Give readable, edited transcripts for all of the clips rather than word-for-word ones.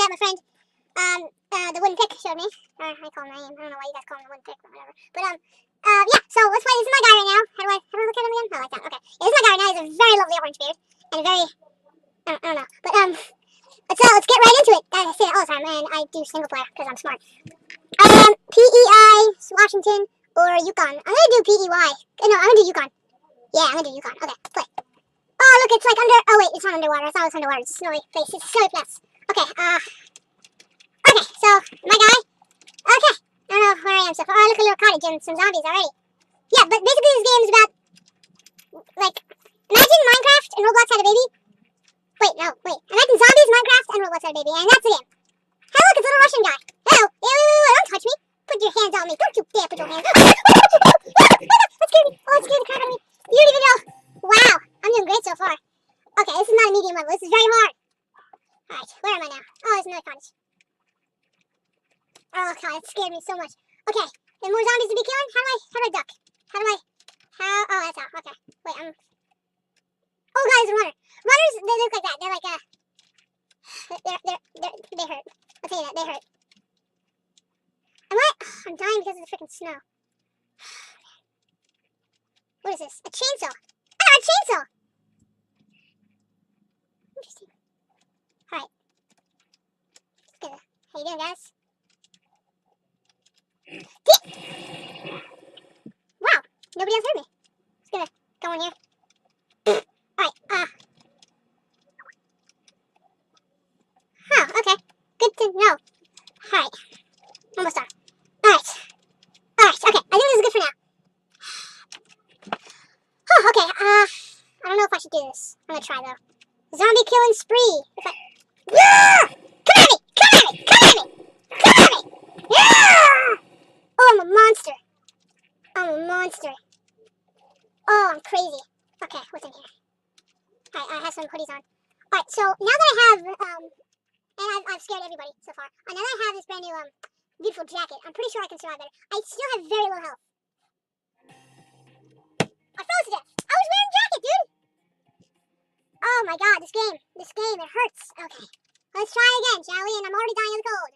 that my friend, the wooden pick showed me. I call him my name. I don't know why you guys call him the wooden pick, but whatever. But, yeah, so let's play. This is my guy right now. How do I look at him again? Oh, like that. Okay. Yeah, this is my guy right now. He has a very lovely orange beard. And a very, I don't know. But, let's get right into it. I say that all the time, and I do single player because I'm smart. PEI, Washington, or Yukon. I'm gonna do PEY. No, I'm gonna do Yukon. Yeah, I'm gonna do Yukon. Okay, play. Oh, look, it's like under. Oh, wait, it's not underwater. I thought it was underwater. It's a snowy place. It's a snowy place. Okay, okay, so, my guy. Okay, I don't know where I am so far. Oh, look, a little cottage and some zombies already. Yeah, but basically this game is about, like, imagine Minecraft and Roblox had a baby. Wait, no, wait. Imagine zombies, Minecraft, and Roblox had a baby, and that's the game. Hey, look, it's a little Russian guy. Hello. Ew, don't touch me. Put your hands on me. Don't you dare put your hands on me. That scared me. Oh, it scared the crap out of me. You don't even know. Wow, I'm doing great so far. Okay, this is not a medium level. This is very hard. Alright, where am I now? Oh, there's another cottage. Oh, God, it scared me so much. Okay, there's more zombies to be killing. How do I duck? Oh, that's how. Okay. Wait, oh, God, there's a runner. Runners, they look like that. They're like, they hurt. I'll tell you that, they hurt. I'm dying because of the freaking snow. What is this? A chainsaw. I got a chainsaw! Interesting. Alright. How you doing, guys? Wow, nobody else heard me. Just gonna go in here. Alright, oh, okay. Good to know. Alright. Almost done. Alright, okay. I think this is good for now. Oh, okay, I don't know if I should do this. I'm gonna try, though. Zombie killing spree. Yeah! Come at me! Come at me! Come at me! Come at me! Yeah! Oh, I'm a monster. I'm a monster. Oh, I'm crazy. Okay, what's in here? Alright, I have some hoodies on. Alright, so now that I have, and I've scared everybody so far. Now that I have this brand new, beautiful jacket, I'm pretty sure I can survive better. I still have very low health. I froze to death. I was wearing a jacket, dude. Oh my God, this game, it hurts. Okay, let's try again, shall we? And I'm already dying of the cold.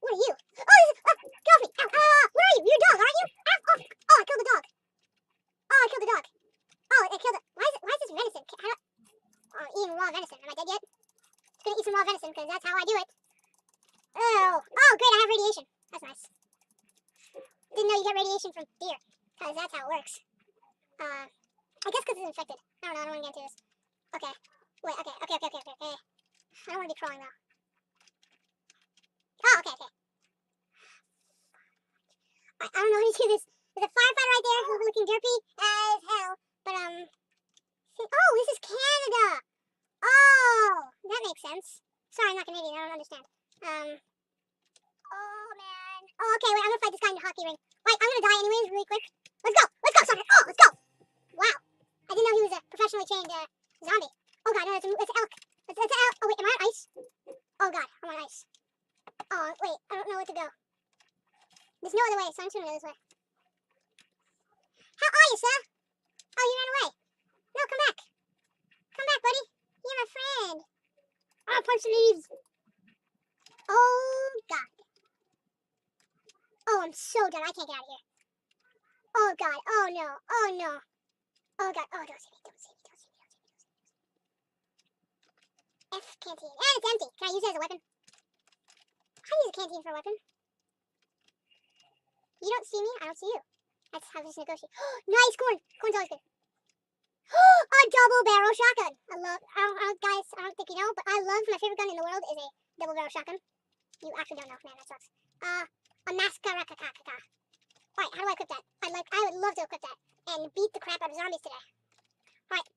What are you? Oh, get off me. Ow, where are you? You're a dog, aren't you? Oh, I killed the dog. Oh, I killed the dog. Oh, I killed it. Why is this venison? Oh, eating raw venison. Am I dead yet? Just gonna eat some raw venison because that's how I do it. Oh, great, I have radiation. That's nice. Didn't know you get radiation from deer, because that's how it works. I guess because it's infected. I don't know, I don't want to get into this. Okay, wait, okay. I don't want to be crawling, though. Oh, okay. I don't know how to do this. There's a firefighter right there who's looking derpy as hell, but, oh, this is Canada! Oh, that makes sense. Sorry, I'm not Canadian, I don't understand. Oh, man. Oh, okay, wait, I'm gonna fight this guy in the hockey ring. Wait, I'm gonna die anyways, really quick. Let's go, soccer. Oh, let's go. Wow, I didn't know he was a professionally trained, zombie. Oh, God, no, it's an elk. It's an elk. Oh, wait, am I on ice? Oh, God, I'm on ice. Oh, wait, I don't know where to go. There's no other way, so I'm just gonna go this way. How are you, sir? Oh, you ran away. No, come back. Come back, buddy. You're my friend. Oh, punch the leaves. Oh, God. Oh, I'm so done. I can't get out of here. Oh, God. Oh, no. Oh, no. Oh, God. Oh, don't see me. F canteen. And it's empty. Can I use it as a weapon? How do you use a canteen for a weapon? You don't see me, I don't see you. That's how we just negotiate. Nice corn. Corn's always good. A double barrel shotgun. Guys, I don't think you know, but my favorite gun in the world is a double barrel shotgun. You actually don't know, man, that sucks. A mascarakakaka. Alright, how do I equip that? I would love to equip that and beat the crap out of zombies today. Alright,